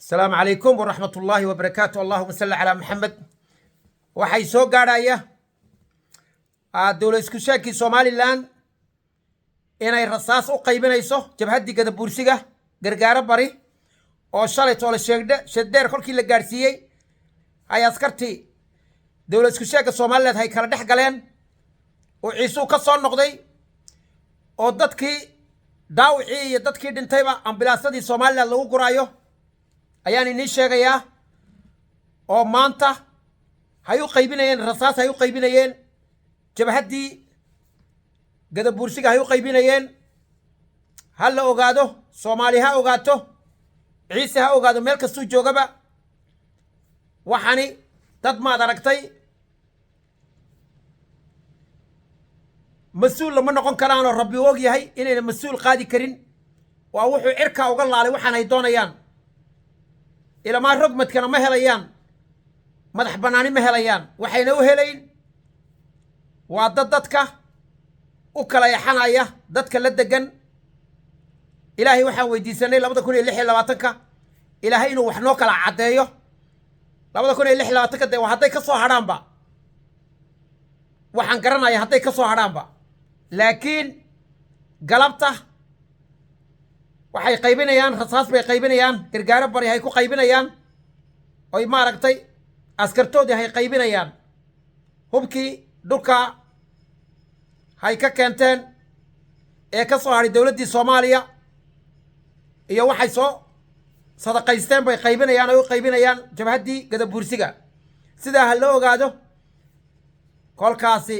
السلام عليكم ورحمة الله وبركاته. اللهم صل على محمد. waxay soo gaadhaya dowlad isku sheekii Somaliland inay rasaas u qaybinayso jabhadii Gadabuursiga gargaaro bari oo shalay toole sheegdeer kolkii la gaarsiiyay ay askartii dowlad isku sheekii Somaliland hay kala dhex galeen oo ciisu ka soo noqday oo dadkii daawicii iyo dadkii dhintayba ambilaasadii Somaliland lagu guraayo ayaan inii sheegayaa oo maanta hay u qaybinayeen rasaas hay u qaybinayeen jabhadii Gadabuursiga hay u qaybinayeen hal la ogaado Soomaali ha ogaato ciise ha ogaado meel kastuu joogaba waxani dad maad aragtay mas'uul lama noqon karaan oo rabbi og yahay inayna mas'uul qaadi karin waa wuxuu cirka uga laalay waxaan ay doonayaan ila ma rogmadkana ma helayaan madax banaani ma helayaan waxayna u helayn waa dadka u kala yaxanaya dadka la degan ilaahay waxaan weydiisanay 2026 ilaahay inuu wax noo kala cadeeyo 2026 de haday ka soo haraanba waxaan garanayaa haday ka soo haraanba laakiin galabta waxay qaybinayaan rasaas bay qaybinayaan gargaaro bari hay ku qaybinayaan oo ma aragtay askartoodii hay qaybinayaan hubkii dhulka hay ka keenteen ee ka soo haray dawladdii Soomaaliya iyo waxay soo sadaqaysteen bay qaybinayaan oo qaybinayaan jabhadii Gadabuursiga sida hal loo ogaado kolkaasi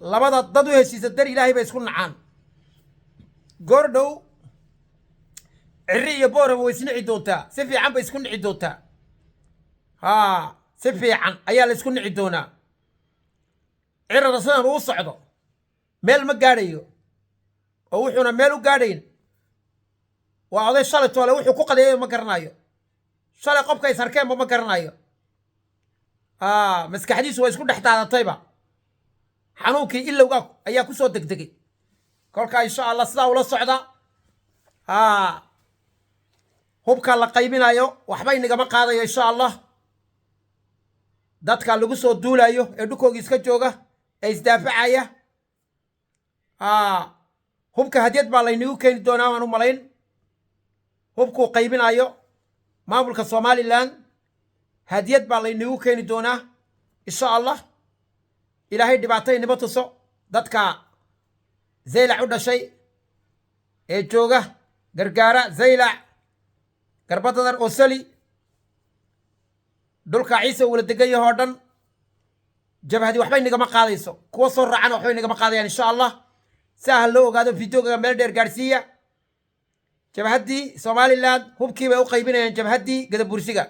labada dad u heshiisa dar Ilaahay bay isku nacaan goordhow cirri iyo boora way isnici doontaa si fiican bay isku nici doontaa si fiican ayaa la isku nici doonaa cirada sidan uu socdo meel ma gaadhayo oo wuxuuna meel u gaadhayn waa oday shalay toole wuxuu ku qadeeyo ma garanayo shalay qofka ay sarkeen ma garanayo maskaxdiisu waa isku dhex daadatayba xanuunkii ilowga ayaa ku soo degdegay kolka insha Allah sidaa ula socda hubka la qaybinayo waxba inagama qaadayo insha Allah dadka lagu soo duulayo ee dhulkooda iska jooga ee isdaafacaya hubka hadiyad baa laynagu keeni doonaa waan u malayn hubku qaybinayo maamulka Somaliland hadiyad baa laynagu keeni doonaa insha Allah ilaahay dhibaatay nibatuso dadka zeylac u dhashay ee jooga gargaara zeylac garbadadan oo sali dhulka ciise wala degan yahay oo dhan jabhadi waxba inagama qaadayso kuwa soo raacana waxba inagama qaadayaan insha Allah sahal loo ogaado videoga meel dheer gaarsiiya jabhadii Somaliland hubkii bay u qaybinayaan jabhadii Gadabuursiga